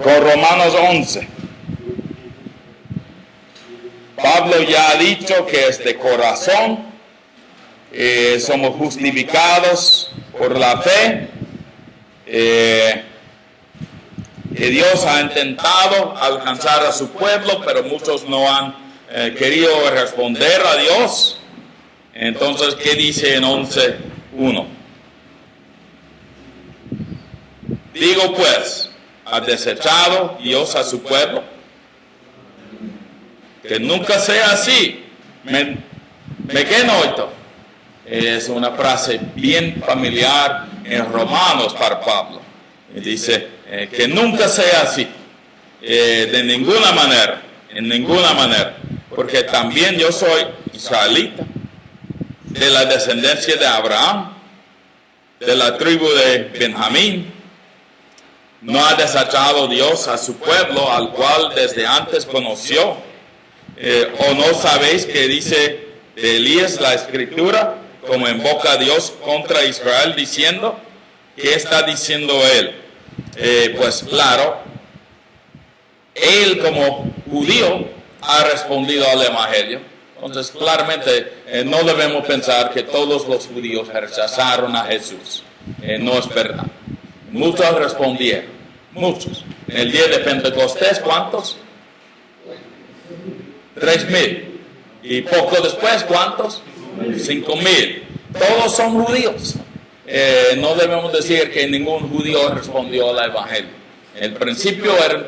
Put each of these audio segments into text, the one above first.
con Romanos 11. Pablo ya ha dicho que es de corazón, somos justificados por la fe, que Dios ha intentado alcanzar a su pueblo, pero muchos no han querido responder a Dios. Entonces, ¿qué dice en 11:1? Digo pues, ¿ha desechado Dios a su pueblo? Que nunca sea así. Me quedo. Es una frase bien familiar en Romanos para Pablo. Dice que nunca sea así. De ninguna manera. En ninguna manera. Porque también yo soy israelita. De la descendencia de Abraham. De la tribu de Benjamín. No ha desechado Dios a su pueblo, al cual desde antes conoció. ¿O no sabéis que dice de Elías la Escritura, como invoca a Dios contra Israel, diciendo? ¿Qué está diciendo él? Pues claro, él como judío ha respondido al Evangelio. Entonces claramente no debemos pensar que todos los judíos rechazaron a Jesús. No es verdad. Muchos respondieron. Muchos. En el día de Pentecostés, ¿cuántos? 3,000. Y poco después, ¿cuántos? 5,000. Todos son judíos. No debemos decir que ningún judío respondió al Evangelio. En el principio eran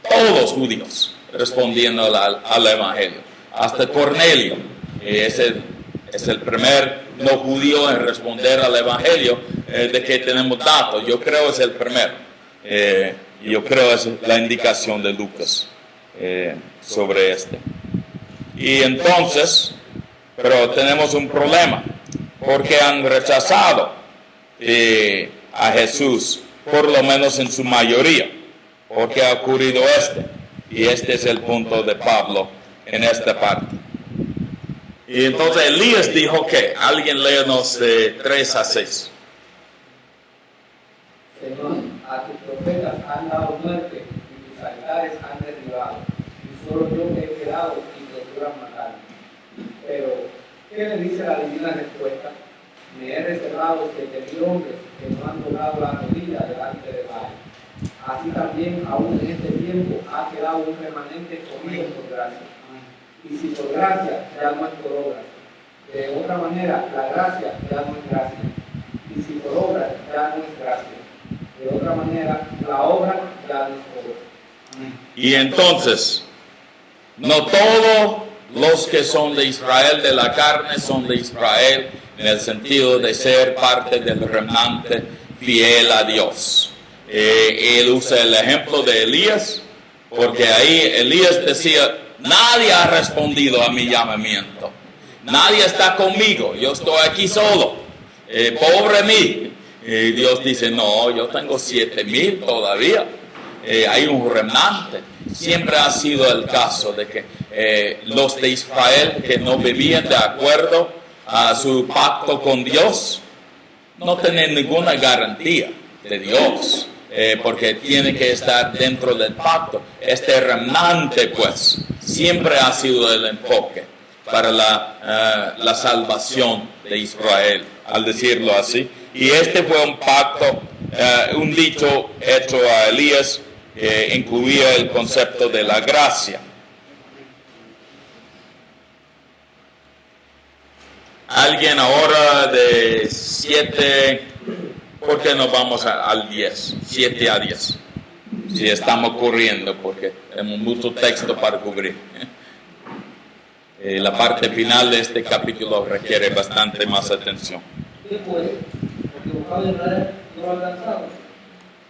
todos judíos respondiendo al Evangelio. Hasta Cornelio es el primer no judío en responder al Evangelio de que tenemos datos. Yo creo es el primero. Yo creo es la indicación de Lucas sobre este. Y entonces, pero tenemos un problema, porque han rechazado a Jesús, por lo menos en su mayoría, porque ha ocurrido y este es el punto de Pablo en esta parte. Y entonces Elías dijo que, alguien léenos de 3-6. Señor, a tus profetas han dado muerte y tus altares han derribado, y solo yo he quedado y procuran matarme. Pero, ¿qué me dice la divina respuesta? Me he reservado 7,000 hombres que no han doblado la rodilla delante de Baal. Así también, aún en este tiempo, ha quedado un remanente escogido por gracia. Y si por gracia, ya no es por obra. De otra manera, la gracia ya no es gracia. Y si por obra, ya no es gracia. De otra manera, la obra ya no es obra. Y entonces, no todos los que son de Israel de la carne son de Israel en el sentido de ser parte del remanente fiel a Dios. Él usa el ejemplo de Elías, porque ahí Elías decía, nadie ha respondido a mi llamamiento, nadie está conmigo, yo estoy aquí solo, pobre mí. Dios dice, no, yo tengo 7,000 todavía, hay un remanente. Siempre ha sido el caso de que los de Israel que no vivían de acuerdo a su pacto con Dios, no tienen ninguna garantía de Dios, porque tienen que estar dentro del pacto. Este remanente, pues, siempre ha sido el enfoque para la salvación de Israel, al decirlo así. Y este fue un pacto, un dicho hecho a Elías, que incluía el concepto de la gracia. Alguien ahora de 7, ¿por qué no vamos al 10? 7-10. Si estamos corriendo, porque tenemos mucho texto para cubrir. La parte final de este capítulo requiere bastante más atención. ¿Qué pues? Porque buscaba Israel no lo ha alcanzado.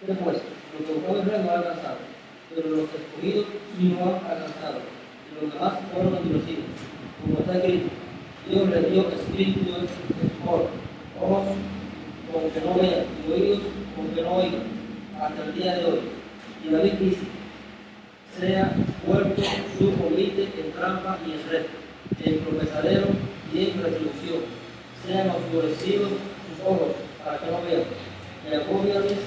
¿Qué pues? Los que buscaban Israel no lo han alcanzado, pero los escogidos sí lo han alcanzado, y los demás fueron endurecidos. Como está escrito, Dios les dio espíritu de temor, ojos con que no vean, y oídos con que no oigan, hasta el día de hoy. Y David dice, sea vuelto su convite en trampa y en red, en tropezadero y en reflexión. Sean oscurecidos sus ojos para que no vean, y agóbiales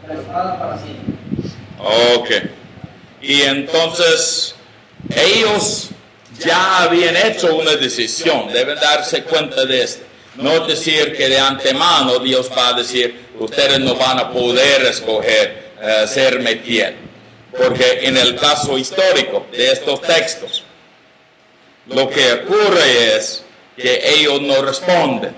la espada para siempre. Ok. Y entonces ellos ya habían hecho una decisión, deben darse cuenta de esto. No decir que de antemano Dios va a decir, ustedes no van a poder escoger serme fiel. Porque en el caso histórico de estos textos, lo que ocurre es que ellos no responden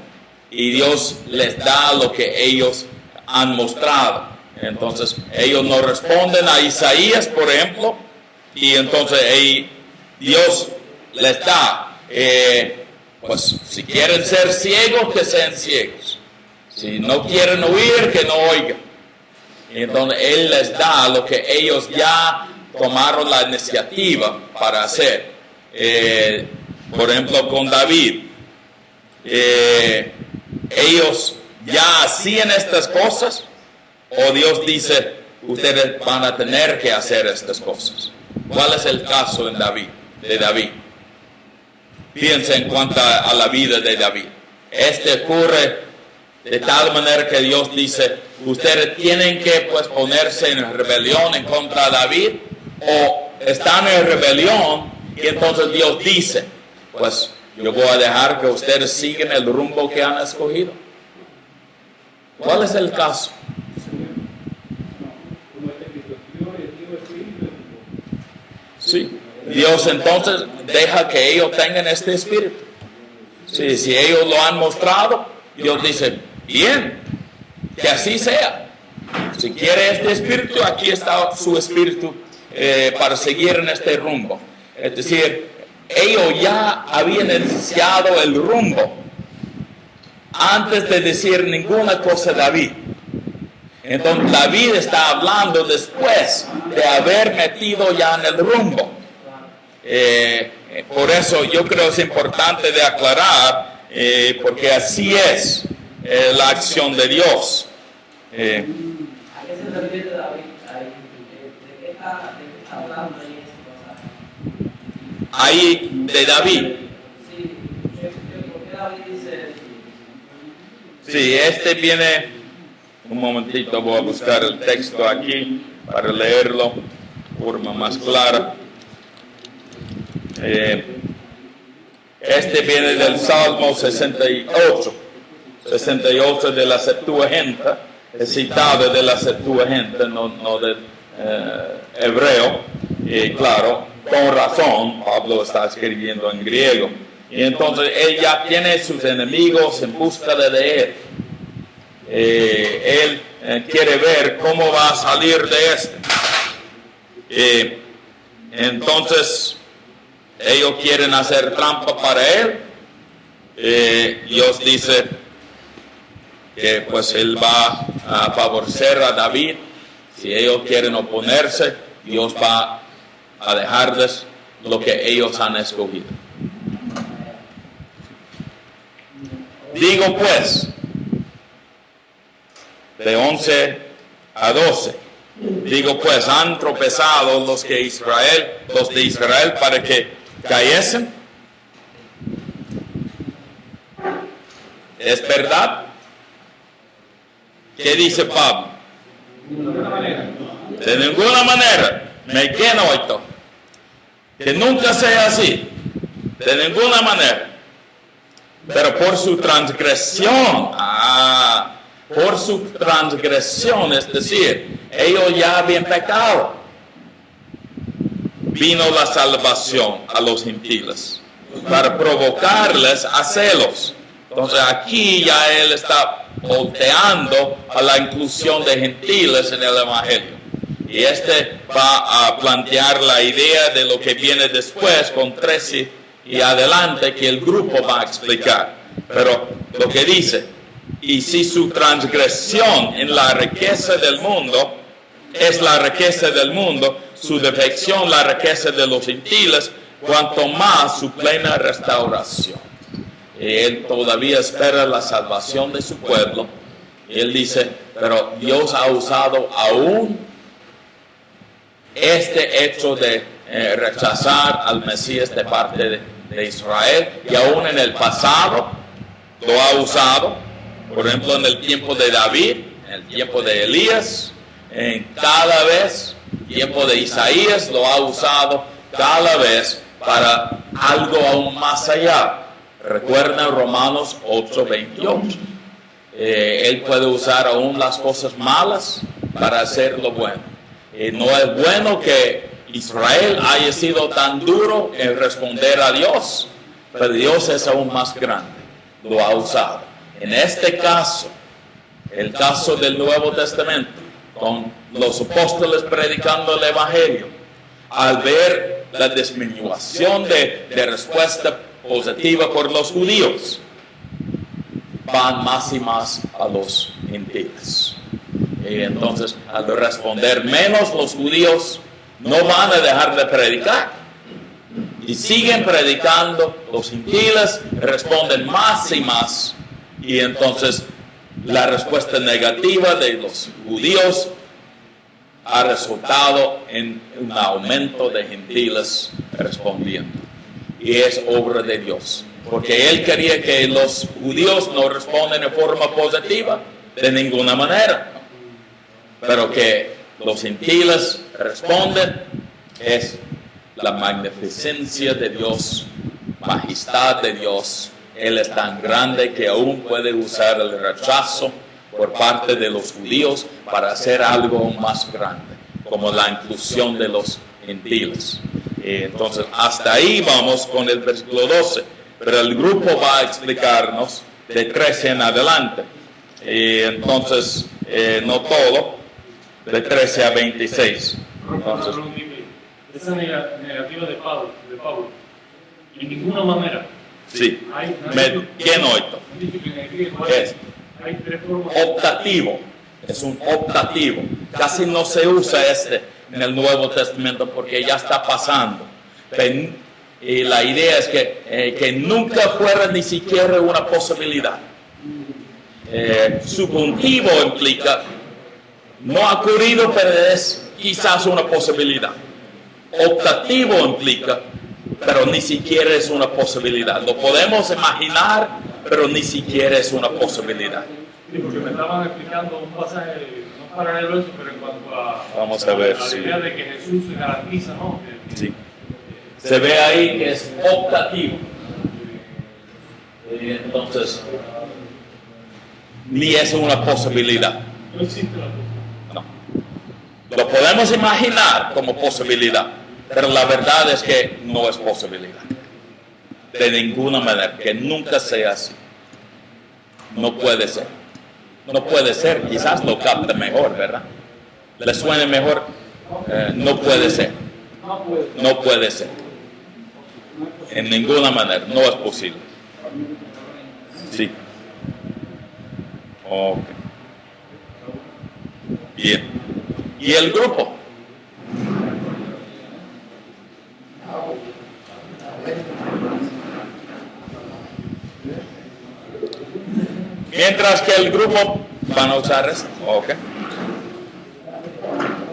y Dios les da lo que ellos han mostrado. Entonces ellos no responden a Isaías, por ejemplo, y entonces Dios les da, pues si quieren ser ciegos, que sean ciegos. Si no quieren oír, que no oigan. Y entonces Él les da lo que ellos ya tomaron la iniciativa para hacer. Por ejemplo, con David, ellos ya hacían estas cosas, o Dios dice, ustedes van a tener que hacer estas cosas. ¿Cuál es el caso de David? Piensa en cuanto a la vida de David. Ocurre de tal manera que Dios dice, ustedes tienen que pues ponerse en rebelión en contra de David, o están en rebelión, y entonces Dios dice, pues yo voy a dejar que ustedes sigan el rumbo que han escogido. ¿Cuál es el caso? Sí, Dios entonces deja que ellos tengan este espíritu. Sí, si ellos lo han mostrado, Dios dice, bien, que así sea. Si quiere este espíritu, aquí está su espíritu para seguir en este rumbo. Es decir, ellos ya habían iniciado el rumbo antes de decir ninguna cosa a David. Entonces David está hablando después de haber metido ya en el rumbo. Por eso yo creo que es importante de aclarar, porque así es la acción de Dios. ¿A qué se refiere David? ¿De qué está hablando ahí de David? Sí, ¿por qué David dice eso? Sí, este viene... Un momentito, voy a buscar el texto aquí para leerlo de forma más clara. Este viene del Salmo 68 de la Septuaginta, es citado de la Septuaginta, no del hebreo, y claro, con razón, Pablo está escribiendo en griego. Y entonces él ya tiene sus enemigos en búsqueda de él. Él quiere ver cómo va a salir de esto. Entonces ellos quieren hacer trampa para él. Dios dice que pues él va a favorecer a David. Si ellos quieren oponerse, Dios va a dejarles lo que ellos han escogido. Digo pues, de 11 a 12. Digo pues, han tropezado los de Israel para que cayesen. ¿Es verdad? ¿Qué dice Pablo? De ninguna manera. Me quedo esto. Que nunca sea así. De ninguna manera. Pero por su transgresión. Por su transgresión, es decir, ellos ya habían pecado, vino la salvación a los gentiles para provocarles a celos. Entonces aquí ya él está volteando a la inclusión de gentiles en el Evangelio. Y este va a plantear la idea de lo que viene después con 13 y adelante, que el grupo va a explicar. Pero lo que dice, y si su transgresión en la riqueza del mundo es la riqueza del mundo, su defección la riqueza de los gentiles, cuanto más su plena restauración. Y él todavía espera la salvación de su pueblo. Y él dice, pero Dios ha usado aún este hecho de rechazar al Mesías de parte de Israel, y aún en el pasado lo ha usado. Por ejemplo, en el tiempo de David, en el tiempo de Elías, cada vez tiempo de Isaías lo ha usado cada vez para algo aún más allá. Recuerden Romanos 8:28. Él puede usar aún las cosas malas para hacer lo bueno. No es bueno que Israel haya sido tan duro en responder a Dios, pero Dios es aún más grande, lo ha usado. En este caso, el caso del Nuevo Testamento, con los apóstoles predicando el Evangelio, al ver la disminución de respuesta positiva por los judíos, van más y más a los gentiles. Y entonces, al responder menos, los judíos no van a dejar de predicar y siguen predicando. Los gentiles responden más y más, y entonces la respuesta negativa de los judíos ha resultado en un aumento de gentiles respondiendo. Y es obra de Dios, porque Él quería que los judíos no respondan en forma positiva de ninguna manera, pero que los gentiles responden. Es la magnificencia de Dios, majestad de Dios. Él es tan grande que aún puede usar el rechazo por parte de los judíos para hacer algo aún más grande, como la inclusión de los gentiles. Entonces, hasta ahí vamos con el versículo 12, pero el grupo va a explicarnos de 13 en adelante. Entonces, no todo, de 13 a 26. Entonces, esa negativa de Pablo, en ninguna manera. Sí, ¿quién oído? Es Hay tres formas. optativo, es un optativo. Casi no se usa en el Nuevo Testamento porque ya está pasando. Y la idea es que nunca fuera ni siquiera una posibilidad. Subjuntivo implica no ha ocurrido, pero es quizás una posibilidad. Optativo implica, pero ni siquiera es una posibilidad. Lo podemos imaginar, pero ni siquiera es una posibilidad. Sí, porque me estaban explicando un pasaje, no paralelo a eso, pero en cuanto a, vamos a ver, la idea de que Jesús se garantiza, ¿no? Sí. Se ve ahí que es optativo. Y entonces, ni es una posibilidad. No existe la posibilidad. No. Lo podemos imaginar como posibilidad, pero la verdad es que no es posibilidad. De ninguna manera, que nunca sea así. No puede ser. No puede ser, quizás lo capte mejor, ¿verdad? ¿Le suene mejor? No puede ser. No puede ser. En ninguna manera, no es posible. Sí. Ok. Bien. ¿Y el grupo? Mientras que el grupo van a usar esto, ok.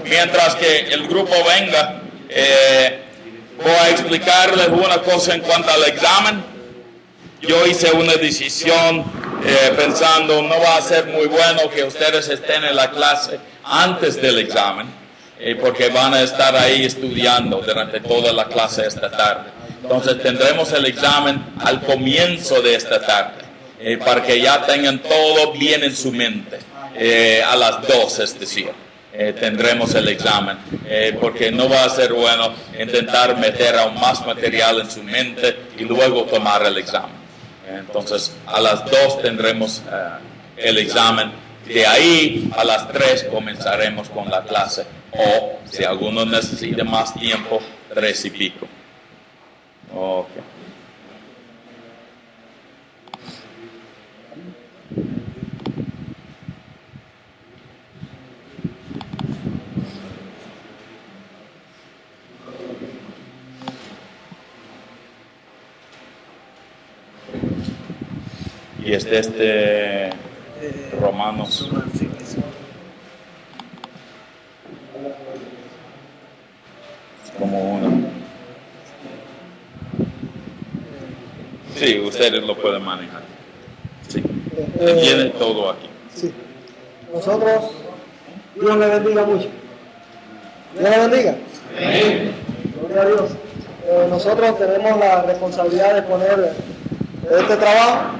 Mientras que el grupo venga, voy a explicarles una cosa en cuanto al examen. Yo hice una decisión pensando no va a ser muy bueno que ustedes estén en la clase antes del examen, porque van a estar ahí estudiando durante toda la clase esta tarde. Entonces tendremos el examen al comienzo de esta tarde. Para que ya tengan todo bien en su mente. A las 2, es decir, tendremos el examen, porque no va a ser bueno intentar meter aún más material en su mente y luego tomar el examen. Entonces, a las 2 tendremos el examen. De ahí a las 3 comenzaremos con la clase, o si alguno necesita más tiempo, 3 y pico. Okay. Y es de Romanos. Es como uno. Sí, ustedes lo pueden manejar. Sí. Tienen todo aquí. Sí. Nosotros, Dios le bendiga mucho. Dios le bendiga. Amén. Gloria a Dios. Nosotros tenemos la responsabilidad de poner este trabajo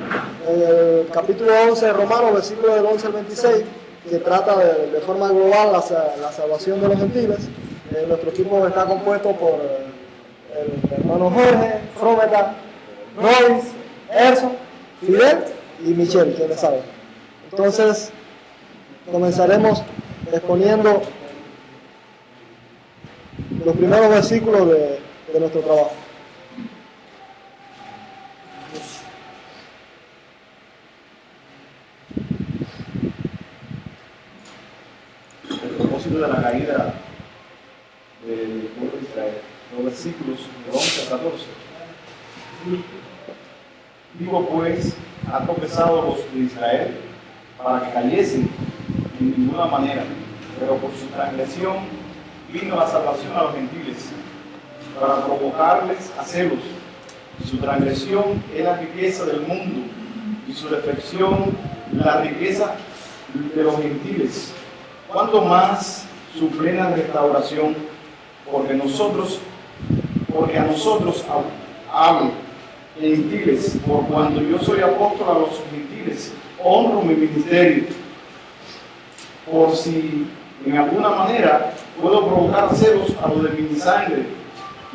en el capítulo 11 de Romanos, versículos del 11 al 26, que trata de forma global la salvación de los gentiles. Nuestro equipo está compuesto por el hermano Jorge, Frometa, Royce, Erson, Fidel y Michelle, quienes saben. Entonces, comenzaremos exponiendo los primeros versículos de nuestro trabajo. El propósito de la caída del pueblo de Israel, los versículos de 11 a 14. Digo pues, ha tropezado los de Israel para que cayesen en ninguna manera, pero por su transgresión vino la salvación a los gentiles, para provocarles a celos. Su transgresión es la riqueza del mundo, y su defección la riqueza de los gentiles. ¿Cuánto más su plena restauración? Porque a nosotros hablo, gentiles, por cuando yo soy apóstol a los gentiles, honro mi ministerio, por si en alguna manera puedo provocar celos a los de mi sangre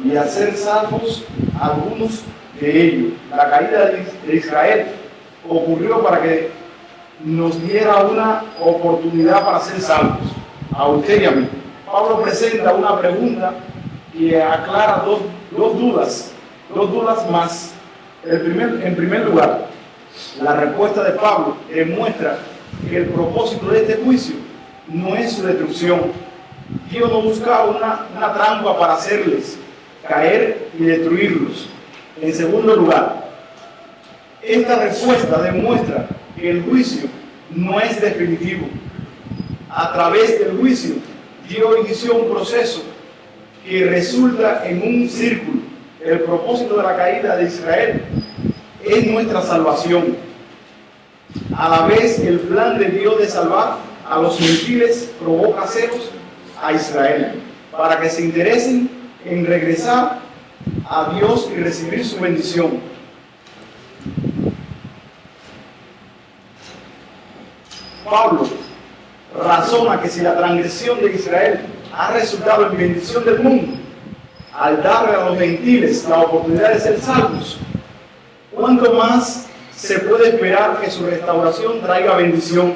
y hacer salvos a algunos de ellos. La caída de Israel ocurrió para que nos diera una oportunidad para ser salvos, a usted y a mí. Pablo presenta una pregunta que aclara dos dudas más. En primer lugar, la respuesta de Pablo demuestra que el propósito de este juicio no es su destrucción. Dios no buscaba una trampa para hacerles caer y destruirlos. En segundo lugar, esta respuesta demuestra que el juicio no es definitivo. A través del juicio, Dios inició un proceso que resulta en un círculo. El propósito de la caída de Israel es nuestra salvación. A la vez, el plan de Dios de salvar a los gentiles provoca celos a Israel, para que se interesen en regresar a Dios y recibir su bendición. Pablo razona que si la transgresión de Israel ha resultado en bendición del mundo, al darle a los gentiles la oportunidad de ser salvos, ¿cuánto más se puede esperar que su restauración traiga bendición?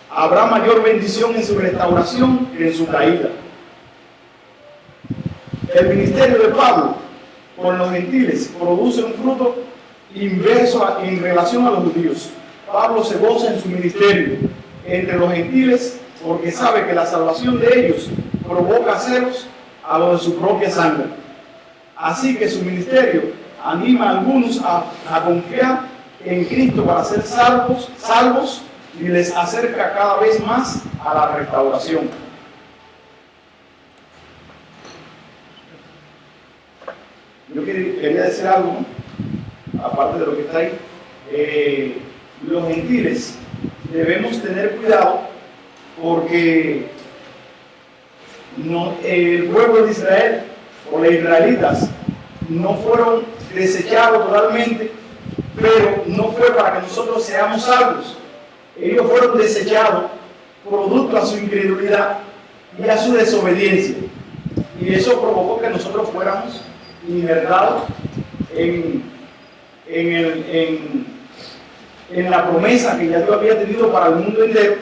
Habrá mayor bendición en su restauración que en su caída. El ministerio de Pablo con los gentiles produce un fruto inverso en relación a los judíos. Pablo se goza en su ministerio entre los gentiles porque sabe que la salvación de ellos provoca celos a los de su propia sangre. Así que su ministerio anima a algunos a confiar en Cristo para ser salvos y les acerca cada vez más a la restauración. Yo quería decir algo, ¿no? Aparte de lo que está ahí. Los gentiles debemos tener cuidado porque el pueblo de Israel o los israelitas no fueron desechados totalmente, pero no fue para que nosotros seamos salvos. Ellos fueron desechados producto a su incredulidad y a su desobediencia, y eso provocó que nosotros fuéramos injertados en la promesa que ya Dios había tenido para el mundo entero,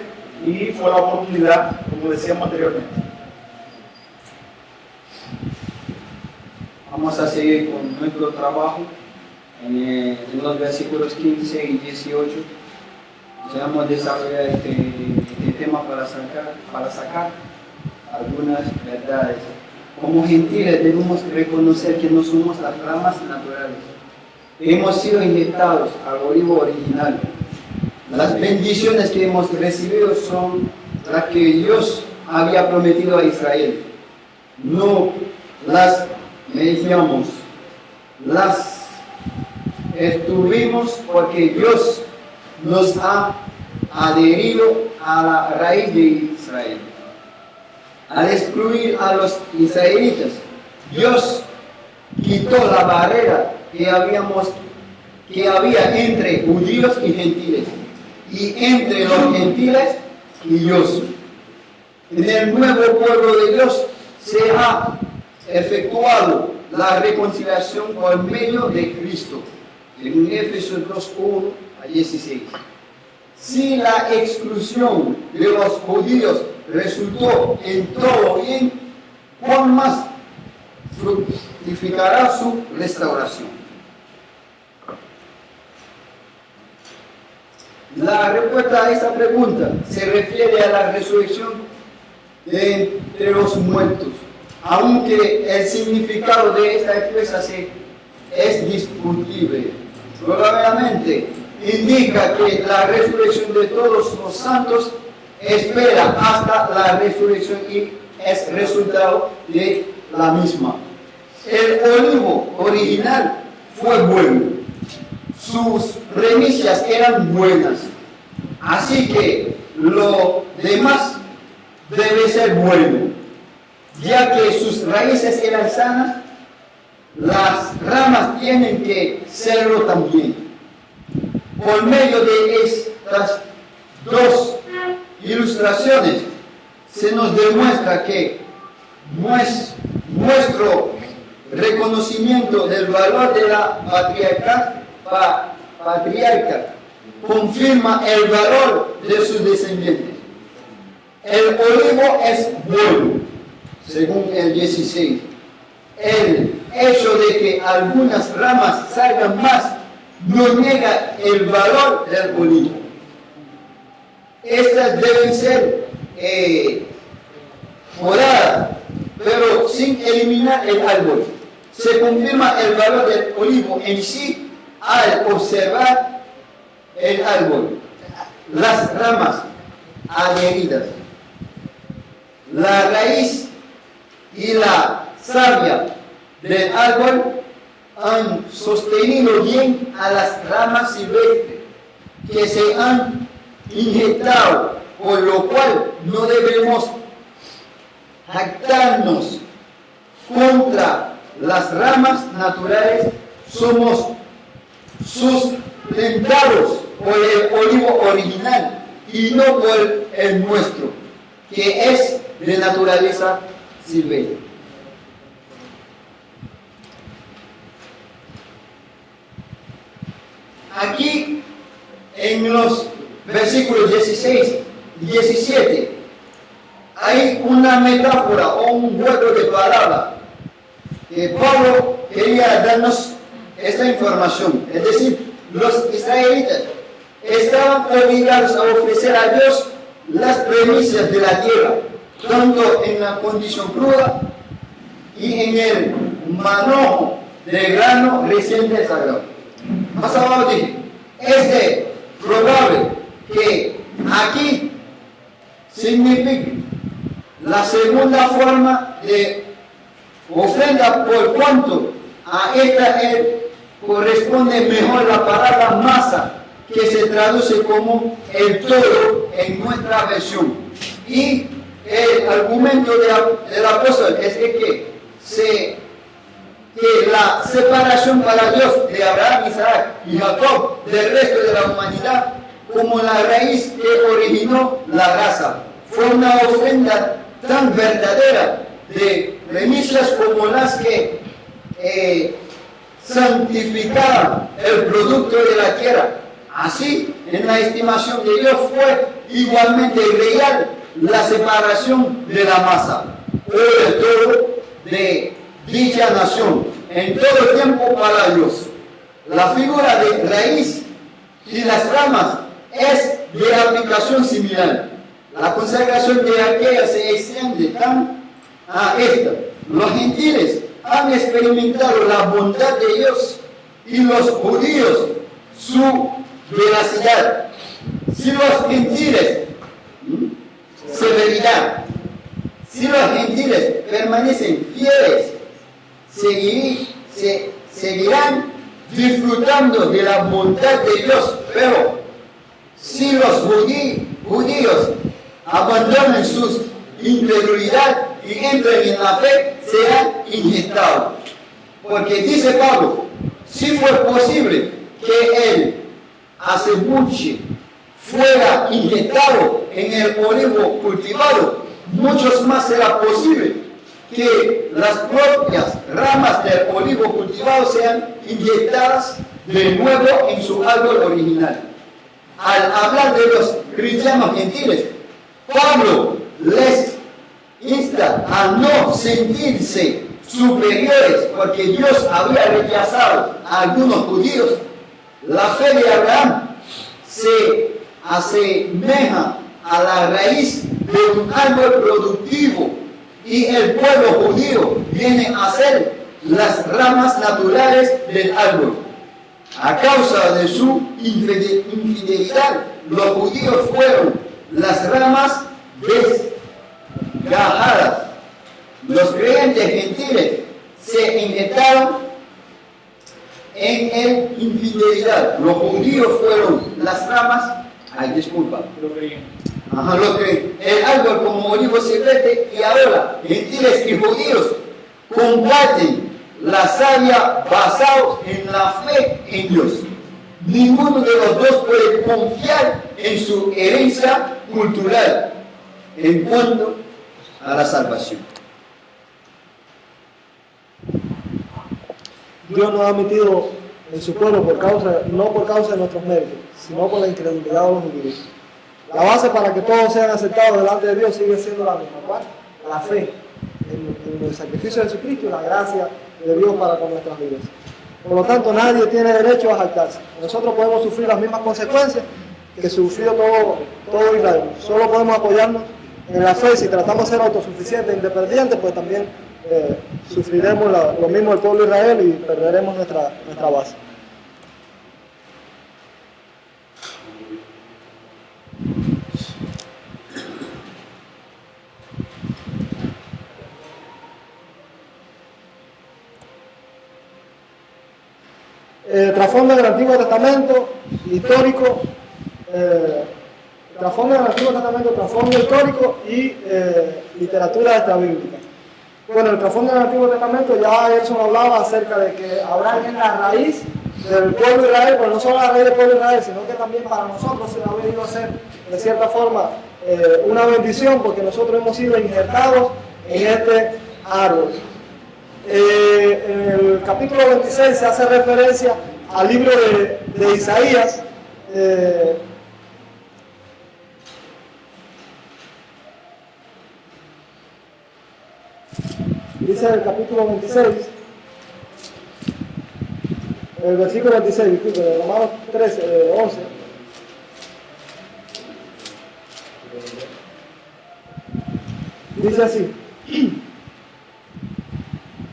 y fue la oportunidad, como decíamos anteriormente. Vamos a seguir con nuestro trabajo en los versículos 15 y 18. Vamos a desarrollar este tema para sacar algunas verdades. Como gentiles debemos reconocer que no somos las ramas naturales. Hemos sido inyectados al olivo original. Las bendiciones que hemos recibido son las que Dios había prometido a Israel. No las merecíamos, las estuvimos porque Dios nos ha adherido a la raíz de Israel. Al excluir a los israelitas, Dios quitó la barrera que había entre judíos y gentiles, y entre los gentiles y Dios. En el nuevo pueblo de Dios se ha efectuado la reconciliación por medio de Cristo, en Efesios 2:1-16. Si la exclusión de los judíos resultó en todo bien, ¿cuán más fructificará su restauración? La respuesta a esta pregunta se refiere a la resurrección de entre los muertos, aunque el significado de esta expresión es discutible. Probablemente indica que la resurrección de todos los santos espera hasta la resurrección y es resultado de la misma. El olivo original fue bueno, sus primicias eran buenas, así que lo demás debe ser bueno, ya que sus raíces eran sanas, las ramas tienen que serlo también. Por medio de estas dos ilustraciones se nos demuestra que nuestro reconocimiento del valor de la patriarca confirma el valor de sus descendientes. El olivo es bueno, según el 16. El hecho de que algunas ramas salgan más no niega el valor del olivo. Estas deben ser podadas, pero sin eliminar el árbol. Se confirma el valor del olivo en sí al observar el árbol, las ramas adheridas, la raíz y la savia del árbol han sostenido bien a las ramas silvestres que se han inyectado, por lo cual no debemos jactarnos contra las ramas naturales. Somos sustentados por el olivo original y no por el nuestro, que es de naturaleza silvestre. Aquí en los versículos 16 y 17 hay una metáfora o un juego de palabras que Pablo quería darnos esta información. Es decir, los israelitas estaban obligados a ofrecer a Dios las primicias de la tierra, tanto en la condición cruda y en el manojo de grano recién desagrado. Más abajo dije, es probable que aquí signifique la segunda forma de ofrenda, por cuanto a esta corresponde mejor la palabra masa, que se traduce como el todo en nuestra versión. Y el argumento del apóstol es que la separación para Dios de Abraham, Isaac y Jacob del resto de la humanidad, como la raíz que originó la raza, fue una ofrenda tan verdadera de primicias como las que santificaban el producto de la tierra. Así, en la estimación de Dios fue igualmente real la separación de la masa o del todo de dicha nación en todo tiempo para Dios. La figura de raíz y las ramas es de aplicación similar. La consagración de aquella se extiende tan a esta. Los gentiles han experimentado la bondad de Dios y los judíos su veracidad. Si los gentiles, severidad, si los gentiles permanecen fieles, seguirán disfrutando de la bondad de Dios. Pero si los judíos abandonan sus incredulidad y entren en la fe sean inyectados. Porque dice Pablo, si fue posible que él hace mucho fuera inyectado en el olivo cultivado, muchos más será posible que las propias ramas del olivo cultivado sean inyectadas de nuevo en su árbol original. Al hablar de los cristianos gentiles, Pablo les insta a no sentirse superiores porque Dios había rechazado a algunos judíos. La fe de Abraham se asemeja a la raíz de un árbol productivo y el pueblo judío viene a ser las ramas naturales del árbol. A causa de su infidelidad, los judíos fueron las ramas desgajadas. Los creyentes gentiles se inyectaron en el infidelidad. Los judíos fueron las ramas, el árbol como olivo silvestre, y ahora gentiles y judíos comparten la savia basados en la fe en Dios. Ninguno de los dos puede confiar en su herencia cultural en cuanto a la salvación. Dios nos ha metido en su pueblo no por causa de nuestros méritos, sino por la incredulidad de los judíos. La base para que todos sean aceptados delante de Dios sigue siendo la misma, ¿cuál? La fe en el sacrificio de Jesucristo y la gracia de Dios para con nuestras vidas. Por lo tanto, nadie tiene derecho a jactarse. Nosotros podemos sufrir las mismas consecuencias que sufrió todo Israel. Solo podemos apoyarnos en la fe. Si tratamos de ser autosuficientes e independientes, pues también sufriremos lo mismo el pueblo de Israel y perderemos nuestra base. Trasfondo del Antiguo Testamento histórico, trasfondo histórico y literatura extrabíblica. Bueno, el trasfondo del Antiguo Testamento ya Edson hablaba acerca de que Abraham es la raíz del pueblo de Israel, pero no solo la raíz del pueblo de Israel, sino que también para nosotros se ha venido a ser de cierta forma una bendición, porque nosotros hemos sido injertados en este árbol. En el capítulo 26 se hace referencia al libro de Isaías. Dice el capítulo 26, el versículo 26, disculpe, de Romanos 13, 11. Dice así: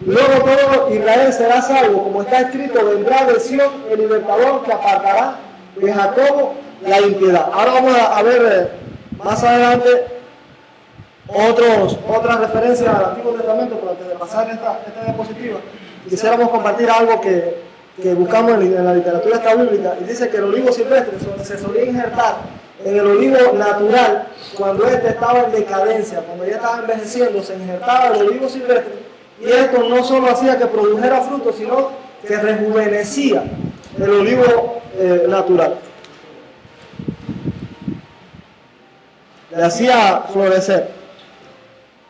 luego todo Israel será salvo, como está escrito, vendrá de Sión el libertador que apartará de Jacob la impiedad. Ahora vamos a ver más adelante otras referencias al Antiguo Testamento, pero antes de pasar esta diapositiva, quisiéramos compartir algo que buscamos en la literatura extrabíblica, y dice que el olivo silvestre se solía injertar en el olivo natural cuando éste estaba en decadencia, cuando ya estaba envejeciendo, se injertaba el olivo silvestre, y esto no solo hacía que produjera frutos, sino que rejuvenecía el olivo natural, le hacía florecer.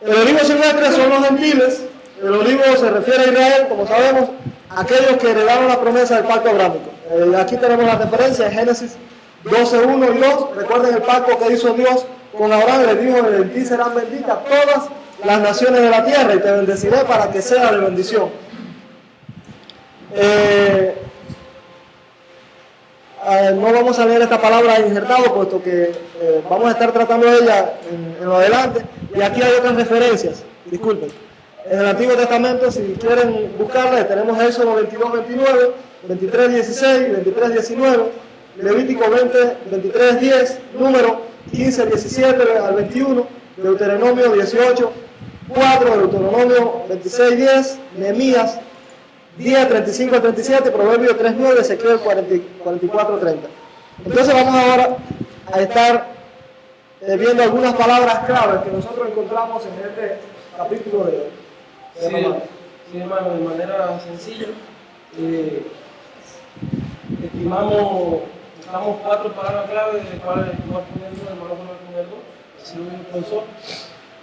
El olivo silvestre son los gentiles. El olivo se refiere a Israel, como sabemos, aquellos que heredaron la promesa del pacto abrámico. Aquí tenemos la referencia en Génesis 12:1 y 2. Recuerden el pacto que hizo Dios con Abraham. Le dijo: en ti serán benditas todas las naciones de la tierra y te bendeciré para que sea de bendición. No vamos a leer esta palabra injertado, puesto que vamos a estar tratando de ella en lo adelante. Y aquí hay otras referencias, disculpen. En el Antiguo Testamento, si quieren buscarla, tenemos Éxodo 22:29, 23:16, 23:19, Levítico 23:10, Número 15:17 al 21, Deuteronomio 18:4, Deuteronomio 26:10, Nehemías 10:35 al 37, Proverbios 3:9, Ezequiel 44:30. Entonces vamos ahora a estar viendo algunas palabras claves que nosotros encontramos en este capítulo de Romanos. Sí, hermano, de manera sencilla, buscamos 4 palabras claves, de cuales voy a poner una, hermano, voy a poner 2, así lo pensó.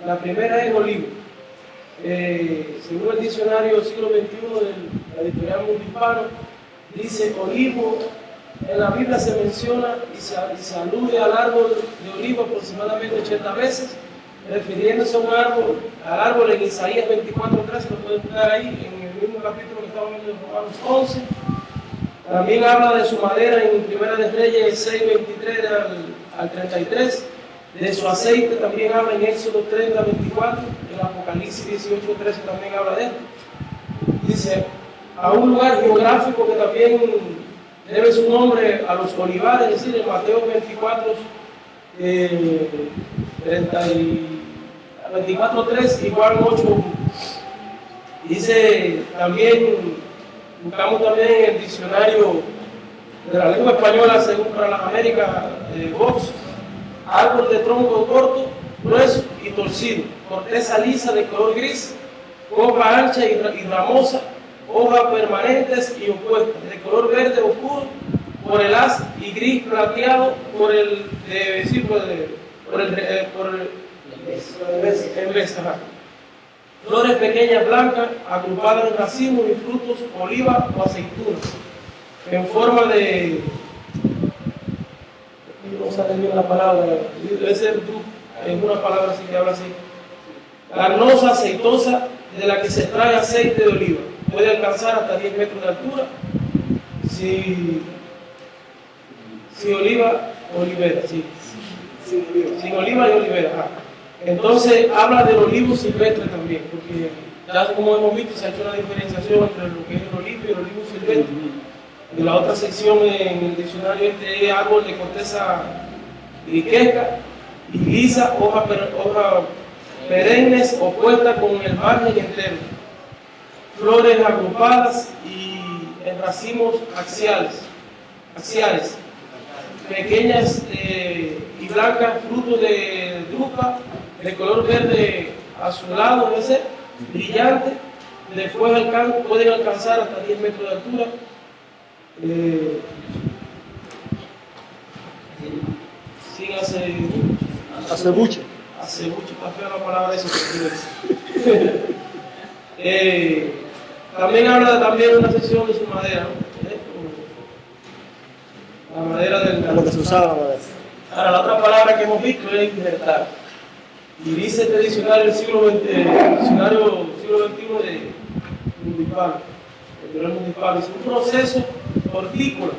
La primera es olivo. Según el diccionario siglo XXI de la editorial Mundo Hispano, dice olivo. En la Biblia se menciona y se alude al árbol de olivo aproximadamente 80 veces, refiriéndose al árbol en Isaías 24:13, lo pueden buscar ahí en el mismo capítulo que estamos viendo en Romanos 11. También habla de su madera en Primera de Reyes 6:23 al 33. De su aceite también habla en Éxodo 30:24. En Apocalipsis 18:13 también habla de esto. Dice, a un lugar geográfico que también debe su nombre a los olivares, es decir, en Mateo 24:3 y Juan 8. Dice también, buscamos también en el diccionario de la lengua española, según para las Américas, Vox, árbol de tronco corto, grueso y torcido, corteza lisa de color gris, copa ancha y ramosa, hojas permanentes y opuestas, de color verde oscuro por el haz y gris plateado por el flores pequeñas blancas agrupadas en racimos y frutos, oliva o aceitunas, en forma de, no sale bien la palabra, debe ser es una palabra así que habla así, carnosa, aceitosa, de la que se extrae aceite de oliva. Puede alcanzar hasta 10 metros de altura. Si oliva, olivera, sí. Sin oliva y olivera. Ajá. Entonces habla del olivo silvestre también, porque ya como hemos visto se ha hecho una diferenciación entre lo que es el olivo y el olivo silvestre. Y la otra sección en el diccionario es árbol de corteza griquesca y lisa, hojas perennes opuestas con el margen entero, flores agrupadas y en racimos axiales, pequeñas y blancas, frutos de drupa, de color verde azulado, debe ser, brillante. Después pueden alcanzar hasta 10 metros de altura. Sin acebuche. Acebuche, está fea la palabra eso que también habla también de una sección de su madera, ¿no? La madera del... Lo que se usaba la madera. Ahora, la otra palabra que hemos visto es injertar. Y dice este diccionario siglo XXI de Municipal, es un proceso hortícola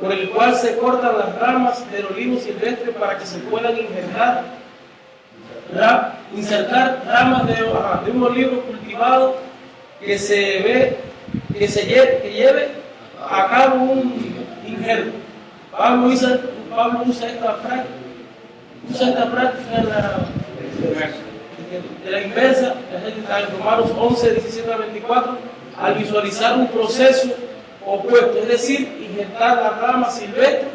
por el cual se cortan las ramas del olivo silvestre para que se puedan insertar ramas de un olivo cultivado que lleve a cabo un injerto. Pablo usa esta práctica de la inversa, en Romanos 11, 17 a 24, al visualizar un proceso opuesto, es decir, injertar las ramas silvestres,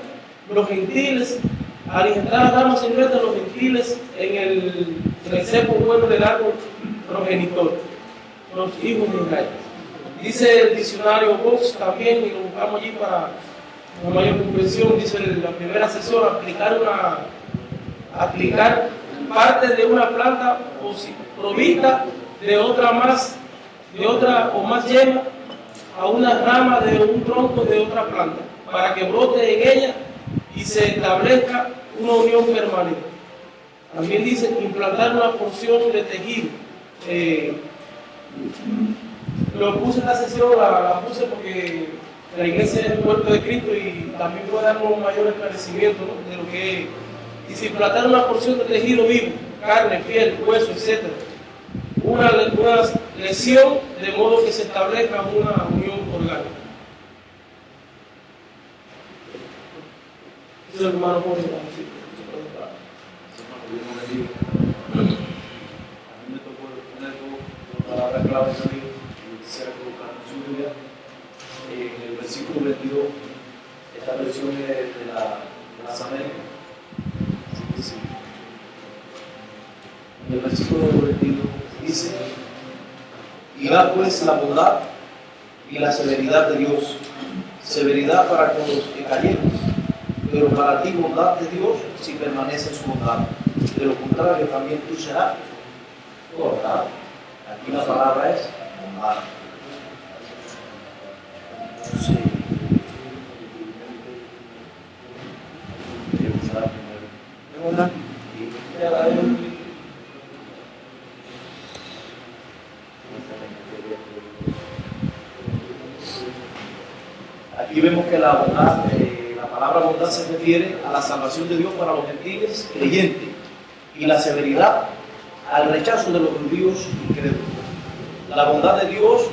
los gentiles, al injertar las ramas silvestres, los gentiles en el cepo bueno del árbol progenitor, los hijos de Israel. Dice el diccionario Vox también, y lo buscamos allí para una mayor comprensión, dice la primera sección, aplicar parte de una planta provista de otra o más yema a una rama de un tronco de otra planta, para que brote en ella y se establezca una unión permanente. También dice implantar una porción de tejido. Lo puse en la sesión, la puse porque la iglesia es el cuerpo de Cristo y también puede darnos un mayor esclarecimiento, ¿no?, de lo que es. Dice implantar una porción de tejido vivo, carne, piel, hueso, etc. Una lesión de modo que se establezca una unión orgánica. Eso es lo que hermano pone así. A mí me tocó poner dos palabras claves también, y quisiera colocar en su Biblia. En el versículo 22, esta versión es de las Américas. En el versículo 22 dice: irá pues la bondad y la severidad de Dios, severidad para con los que cayeron, pero para ti bondad de Dios si permanece en su bondad. De lo contrario también tú serás cortado. Aquí la palabra es bondad. Sí. Aquí vemos que la bondad, la palabra bondad se refiere a la salvación de Dios para los gentiles creyentes y la severidad al rechazo de los judíos incrédulos. La bondad de Dios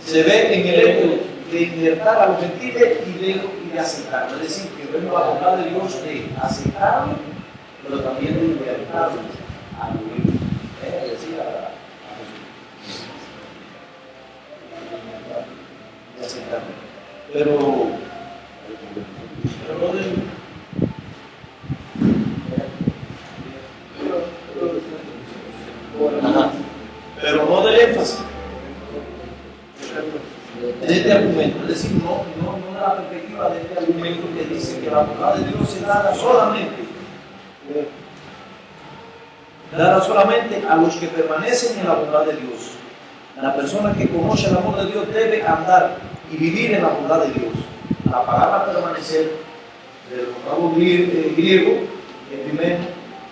se ve en el hecho de injertar a los gentiles y de aceptarlo. Es decir, que vemos la bondad de Dios de aceptarlo, pero también de injertarlo a los judíos. Es decir, a de aceptarlo. Pero no del énfasis de este argumento, es decir, no de la perspectiva de este argumento que dice que la bondad de Dios se da solamente a los que permanecen en la bondad de Dios. La persona que conoce el amor de Dios debe andar y vivir en la bondad de Dios. La palabra permanecer, del vocablo griego, el primero,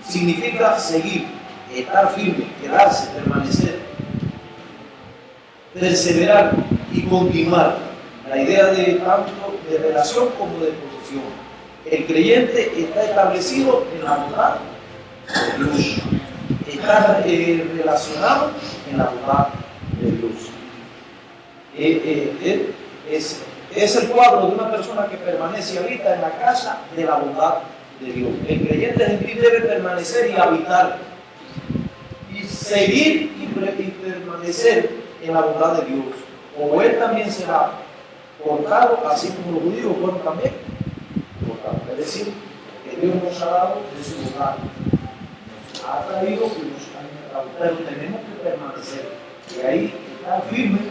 significa seguir, estar firme, quedarse, permanecer, perseverar y continuar. La idea de tanto de relación como de posesión. El creyente está establecido en la bondad de Dios. Está relacionado en la bondad de Dios. Es el cuadro de una persona que permanece y habita en la casa de la bondad de Dios. El creyente gentil debe permanecer y habitar y seguir y permanecer en la bondad de Dios. O él también será cortado, así como los judíos fueron también cortados. Es decir, que Dios nos ha dado de su bondad. Nos ha traído y nos ha encargado. Pero tenemos que permanecer. Y ahí estar firme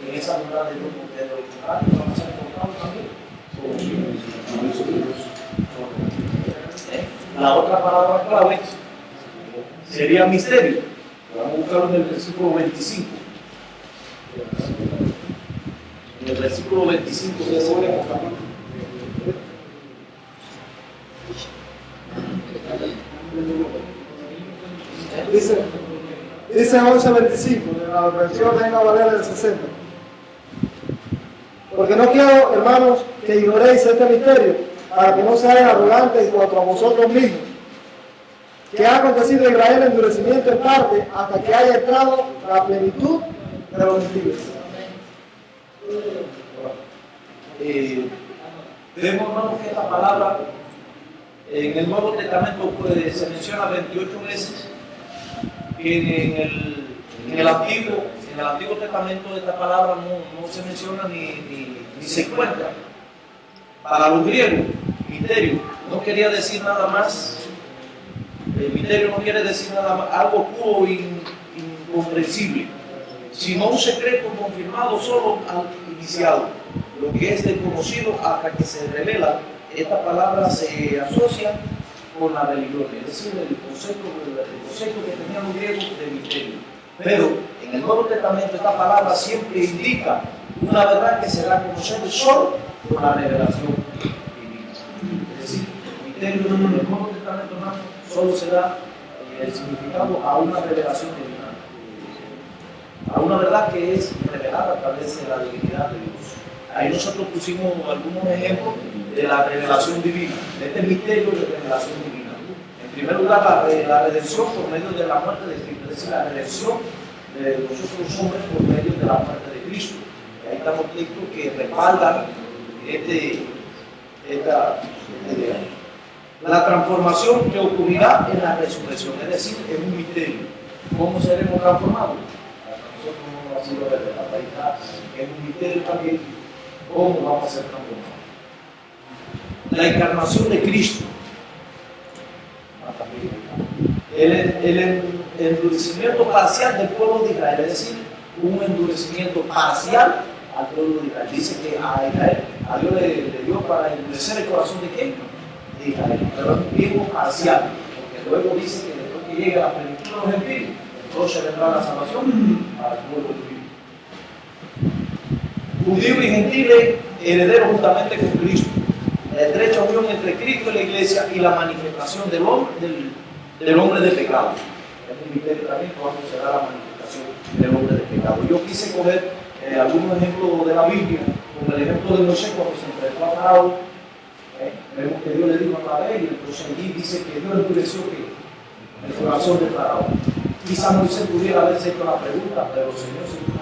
en esa bondad de Dios, porque de lo contrario vamos a ser cortados también. La otra palabra clave sería misterio. Vamos a buscarlo en el versículo 25. En el versículo 25 de ese mismo capítulo. Dice 11:25 de la versión Reina Valera del 60. Porque no quiero, hermanos, que ignoréis este misterio, para que no seáis arrogantes en cuanto a vosotros mismos, que ha acontecido en Israel endurecimiento en parte hasta que haya entrado la plenitud de los gentiles. Vemos, hermanos, que esta palabra en el Nuevo Testamento se menciona 28 veces, que en el Antiguo Testamento esta palabra no se menciona ni se encuentra. Para los griegos, misterio no quería decir nada más. El misterio no quiere decir nada más, algo puro e incomprensible, sino un secreto confirmado solo al iniciado, lo que es desconocido hasta que se revela. Esta palabra se asocia con la religión, es decir, el concepto que tenían los griegos de misterio. Pero en el Nuevo Testamento esta palabra siempre indica una verdad que se da a conocer solo con la revelación divina. Es decir, el misterio en el Nuevo Testamento, hermano, solo se da el significado a una revelación divina, a una verdad que es revelada a través de la divinidad de Dios. Ahí nosotros pusimos algunos ejemplos de la revelación divina, de este misterio de revelación divina. En primer lugar, la redención por medio de la muerte de Cristo, es decir, la redención de nosotros los hombres por medio de la muerte de Cristo. Y ahí estamos textos que respaldan esta idea. La transformación que ocurrirá en la resurrección, es decir, es un misterio. ¿Cómo seremos transformados? Nosotros no ha sido revelado. Ahí está, es un misterio también. ¿Cómo vamos a ser transformados? La encarnación de Cristo. El endurecimiento parcial del pueblo de Israel, es decir, un endurecimiento parcial al pueblo de Israel. Dice que a Israel, a Dios le dio para endurecer el corazón de quién? De Israel, pero es tiempo parcial, porque luego dice que después que llegue a la plenitud de los gentiles, entonces vendrá la salvación para el pueblo judío. Judío y gentiles, herederos juntamente con Cristo. La estrecha unión entre Cristo y la iglesia y la manifestación del hombre de pecado. Es un misterio también cuando será la manifestación del hombre de pecado. Yo quise coger algunos ejemplos de la Biblia, como el ejemplo de Moisés cuando se enfrentó a Faraón. Vemos que Dios le dijo a Faraón, y entonces allí dice que Dios endureció el corazón de Faraón. Quizás Moisés pudiera haberse hecho la pregunta, pero el Señor se dijo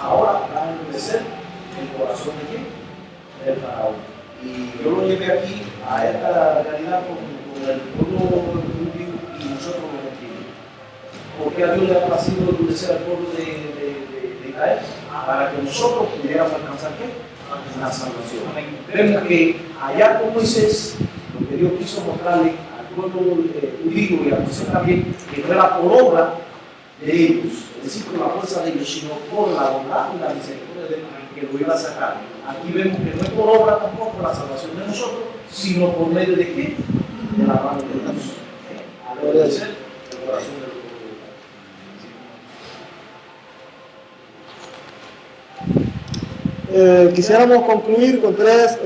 ahora va a endurecer el corazón de quién? Del Faraón. Y yo lo llevé aquí a esta realidad con el pueblo judío y nosotros los gentiles. Porque a Dios le ha placido endurecer al pueblo de Israel para que nosotros pudiéramos alcanzar ¿qué? La salvación. Vemos que allá con Moisés, lo que Dios quiso mostrarle al pueblo judío y a Moisés también, que no era por obra de ellos, es decir, por la fuerza de ellos, sino por la bondad y la misericordia de Dios que lo iba a sacar. Aquí vemos que no es por obra tampoco la salvación de nosotros, sino por medio de qué? De la mano de Dios. Agradecer el corazón de Quisiéramos concluir con tres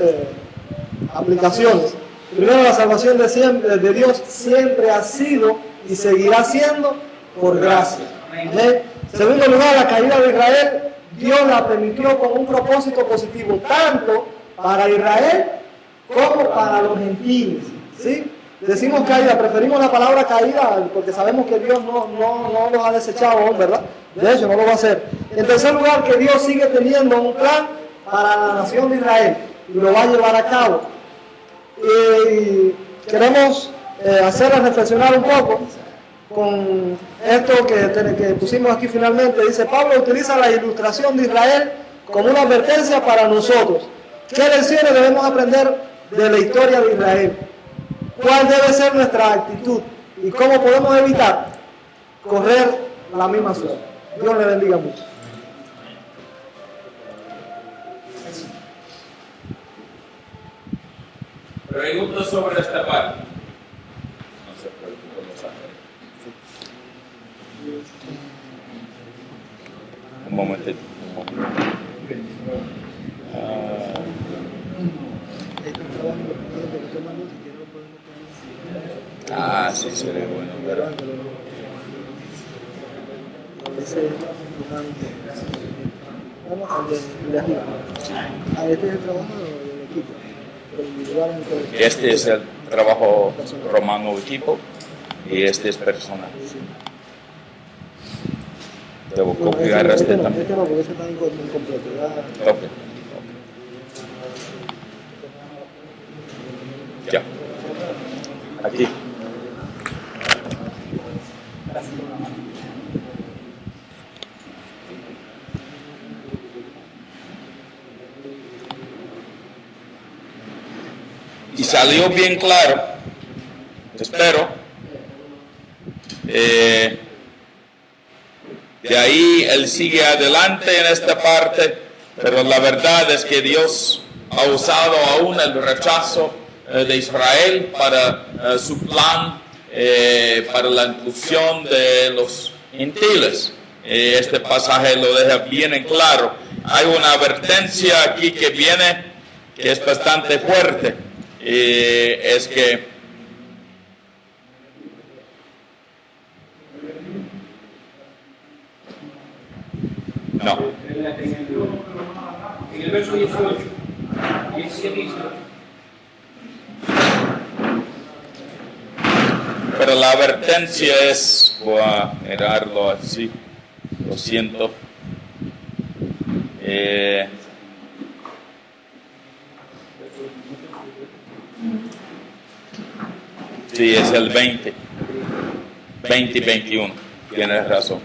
aplicaciones. Primero, la salvación de Dios siempre ha sido y seguirá siendo por gracia. Segundo lugar, la caída de Israel, Dios la permitió con un propósito positivo, tanto para Israel como para los gentiles. ¿Sí? Decimos caída, preferimos la palabra caída porque sabemos que Dios no los ha desechado aún, ¿verdad? De hecho, no lo va a hacer. En tercer lugar, que Dios sigue teniendo un plan para la nación de Israel y lo va a llevar a cabo. Y queremos hacerles reflexionar un poco con esto que pusimos aquí finalmente. Dice, Pablo utiliza la ilustración de Israel como una advertencia para nosotros. ¿Qué lecciones debemos aprender de la historia de Israel? ¿Cuál debe ser nuestra actitud? ¿Y cómo podemos evitar correr la misma suerte? Dios le bendiga mucho. Pregunto sobre esta parte. No se preocupe, lo sacaré. Un momentito. Sí, sería bueno, ¿verdad? Este es el trabajo romano equipo y este es personal. Debo copiar este también. Este no, porque este está incompleto. Ok. Ya. Aquí. Y salió bien claro, espero. De ahí él sigue adelante en esta parte, pero la verdad es que Dios ha usado aún el rechazo de Israel para su plan, para la inclusión de los gentiles. Este pasaje lo deja bien en claro. Hay una advertencia aquí que viene, que es bastante fuerte. Es que no. En el verso 18, pero la advertencia es, voy a mirarlo así, lo siento. Sí, es el 20 y 21, tienes razón.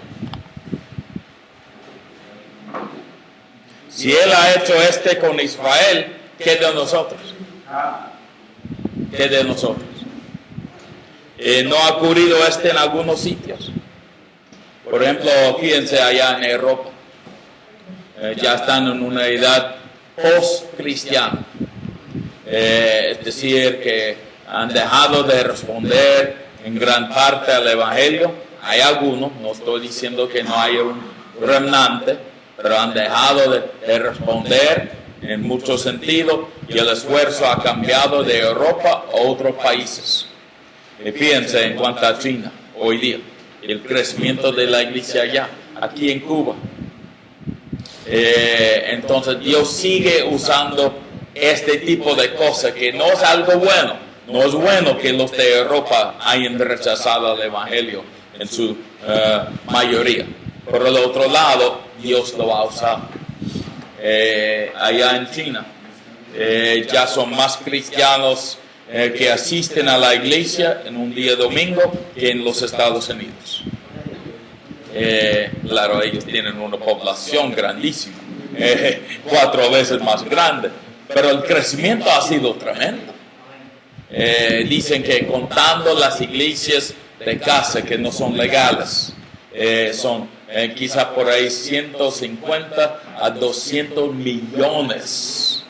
Si Él ha hecho con Israel, ¿qué de nosotros? ¿Qué de nosotros? ¿No ha ocurrido en algunos sitios? Por ejemplo, fíjense allá en Europa. Ya están en una edad post-cristiana. Es decir, que han dejado de responder en gran parte al Evangelio. Hay algunos, no estoy diciendo que no haya un remanente, pero han dejado de responder en muchos sentidos y el esfuerzo ha cambiado de Europa a otros países. Y fíjense en cuanto a China hoy día, el crecimiento de la iglesia allá, aquí en Cuba. Entonces Dios sigue usando este tipo de cosas que no es algo bueno. No es bueno que los de Europa hayan rechazado el Evangelio en su mayoría. Por el otro lado, Dios lo va a usar. Allá en China ya son más cristianos que asisten a la iglesia en un día domingo que en los Estados Unidos. Claro, ellos tienen una población grandísima, 4 veces más grande, pero el crecimiento ha sido tremendo. Dicen que contando las iglesias de casa que no son legales, son quizás por ahí 150 a 200 millones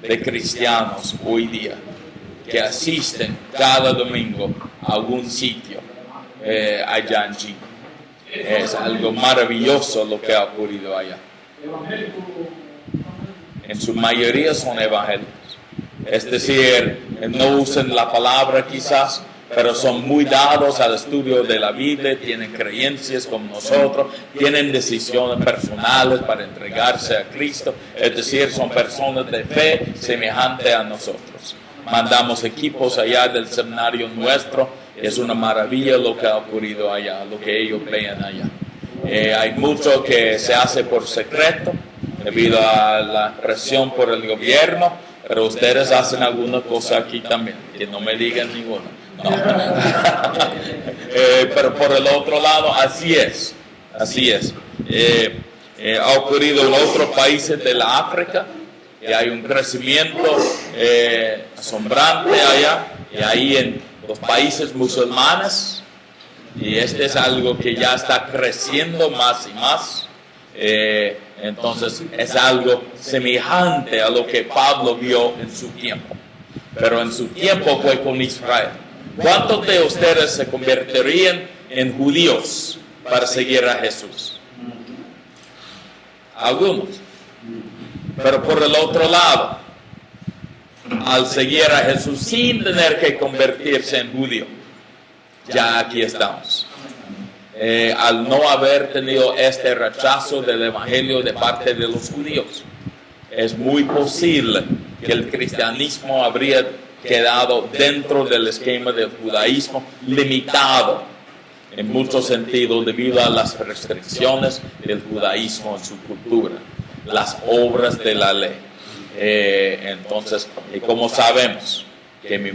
de cristianos hoy día que asisten cada domingo a algún sitio allá en China. Es algo maravilloso lo que ha ocurrido allá. En su mayoría son evangélicos. Es decir, no usan la palabra quizás, pero son muy dados al estudio de la Biblia, tienen creencias como nosotros, tienen decisiones personales para entregarse a Cristo. Es decir, son personas de fe semejante a nosotros. Mandamos equipos allá del seminario nuestro. Es una maravilla lo que ha ocurrido allá, lo que ellos vean allá. Hay mucho que se hace por secreto debido a la presión por el gobierno, pero ustedes hacen alguna cosa aquí también, que no me digan ninguna. No. Pero por el otro lado, así es. Ha ocurrido en otros países de la África y hay un crecimiento asombrante allá, y ahí en los países musulmanes, y este es algo que ya está creciendo más y más. Entonces es algo semejante a lo que Pablo vio en su tiempo, pero en su tiempo fue con Israel. ¿Cuántos de ustedes se convertirían en judíos para seguir a Jesús? Algunos. Pero por el otro lado, al seguir a Jesús sin tener que convertirse en judío, ya aquí estamos. Al no haber tenido este rechazo del Evangelio de parte de los judíos, es muy posible que el cristianismo habría quedado dentro del esquema del judaísmo, limitado en muchos sentidos debido a las restricciones del judaísmo en su cultura, las obras de la ley. Entonces, como sabemos que mi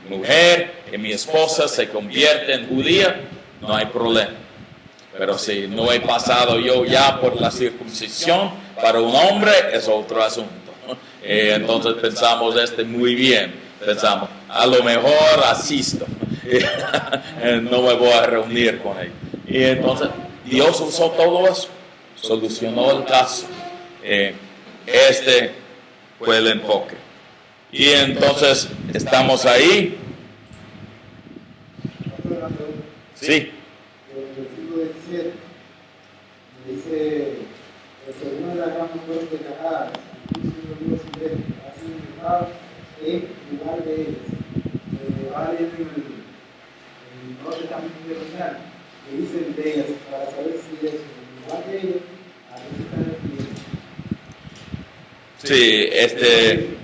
mujer, que mi esposa se convierte en judía, no hay problema. Pero si no he pasado yo ya por la circuncisión, para un hombre es otro asunto. Entonces pensamos muy bien. Pensamos, a lo mejor asisto, no me voy a reunir con él. Y entonces Dios usó todo eso, solucionó el caso. Este fue el enfoque. Y entonces estamos ahí. Sí. El versículo 17 dice: el segundo de la gran mujer de Canaán, Dios ha sido invitado en lugar de ellos. Vale en el Nuevo Testamento original, que dice de ellas, para saber si es en lugar de ellos, a qué se están refiriendo. Sí, Este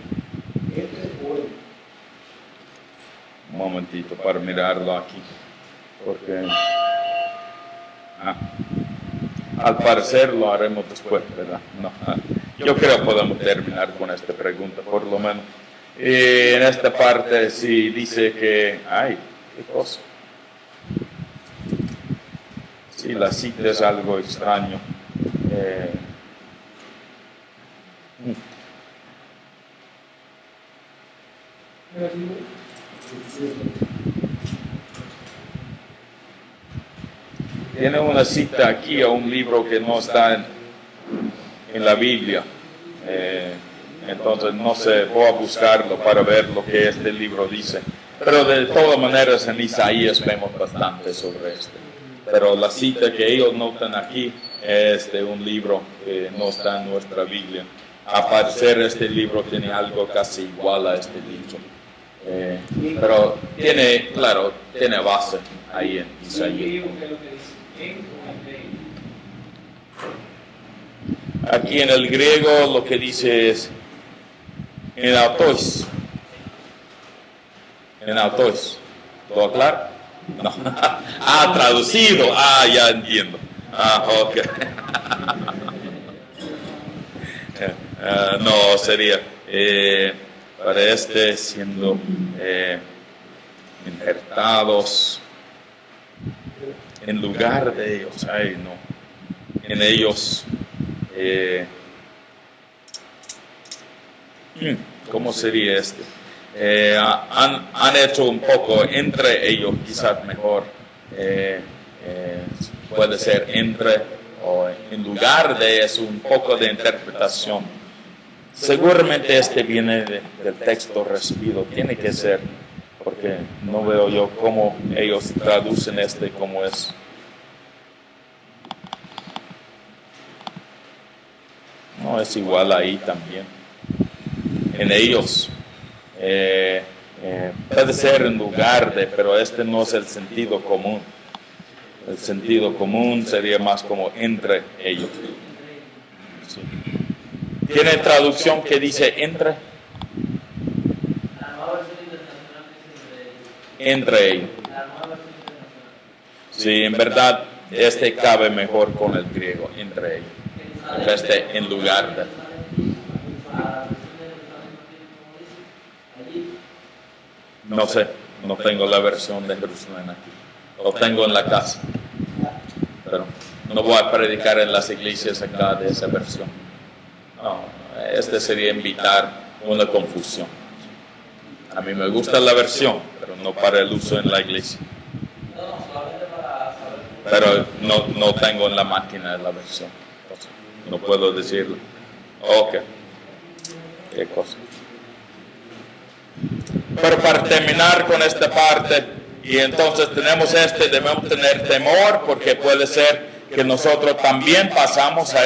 fue. Un momentito para mirarlo aquí, porque al parecer lo haremos después, ¿verdad? No. Yo creo que podemos terminar con esta pregunta, por lo menos. Y en esta parte sí dice que, ay, qué cosa. Sí, la cita es algo extraño. Tiene una cita aquí a un libro que no está en la Biblia. Entonces no sé, voy a buscarlo para ver lo que este libro dice. Pero de todas maneras en Isaías vemos bastante sobre esto. Pero la cita que ellos notan aquí es de un libro que no está en nuestra Biblia. A parecer este libro tiene algo casi igual a este dicho. Pero tiene, claro, tiene base ahí en Isaías. Aquí en el griego lo que dice es en autois. En autois. ¿Lo aclaro? No. Traducido. Ya entiendo. Ok. No, sería para este siendo injertados en lugar de ellos. No. En ellos. ¿Cómo sería este? Han hecho un poco entre ellos, quizás mejor. Puede ser entre o en lugar de, es un poco de interpretación. Seguramente este viene del texto recibido, tiene que ser, porque no veo yo cómo ellos traducen este como es. No, es igual ahí también. En ellos. Puede ser en lugar de, pero este no es el sentido común. El sentido común sería más como entre ellos. Sí. ¿Tiene traducción que dice entre? Entre ellos. Sí, en verdad este cabe mejor con el griego, entre ellos. Este en lugar de. No sé, no tengo la versión de Jerusalén aquí. Lo tengo en la casa. Pero no voy a predicar en las iglesias acá de esa versión. No, este sería invitar una confusión. A mí me gusta la versión, pero no para el uso en la iglesia. Pero no tengo en la máquina la versión. No puedo decirlo. Ok. ¿Qué cosa? Pero para terminar con esta parte, y entonces tenemos debemos tener temor, porque puede ser que nosotros también pasamos a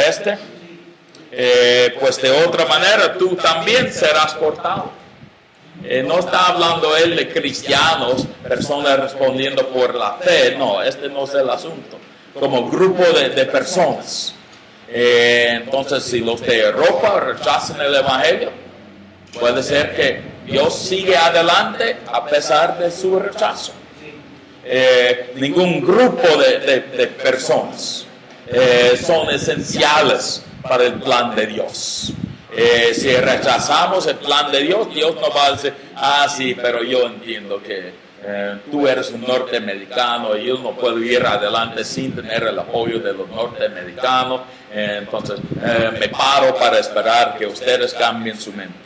pues de otra manera tú también serás cortado. No está hablando él de cristianos, personas respondiendo por la fe, no es el asunto, como grupo de personas. Entonces si los de Europa rechazan el evangelio, puede ser que Dios sigue adelante a pesar de su rechazo. Ningún grupo de personas son esenciales para el plan de Dios. Si rechazamos el plan de Dios, Dios nos va a decir, sí, pero yo entiendo que tú eres un norteamericano y yo no puedo ir adelante sin tener el apoyo de los norteamericanos, entonces me paro para esperar que ustedes cambien su mente.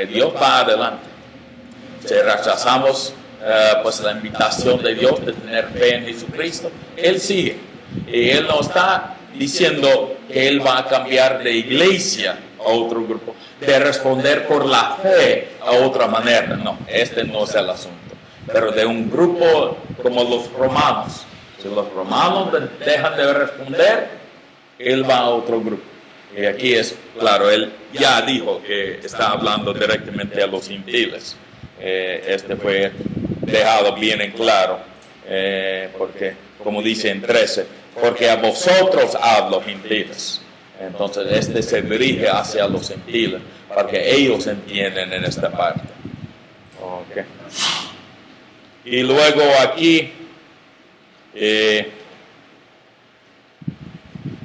Dios va adelante. Si rechazamos pues la invitación de Dios de tener fe en Jesucristo, Él sigue. Y Él no está diciendo que Él va a cambiar de iglesia a otro grupo, de responder por la fe a otra manera. No, no es el asunto. Pero de un grupo como los romanos, si los romanos dejan de responder, Él va a otro grupo. Y aquí es claro, Él ya dijo que está hablando directamente a los gentiles. Fue dejado bien en claro, porque como dice en 13, porque a vosotros hablo gentiles. Entonces se dirige hacia los gentiles para que ellos entiendan en esta parte. Okay. Y luego aquí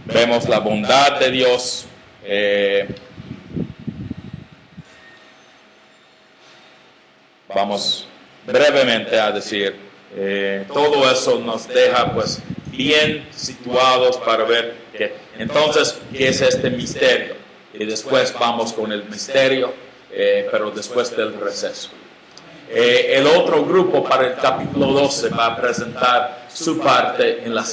vemos la bondad de Dios. Vamos brevemente a decir, todo eso nos deja pues bien situados para ver entonces qué es este misterio. Y después vamos con el misterio, pero después del receso. El otro grupo para el capítulo 12 va a presentar su parte en la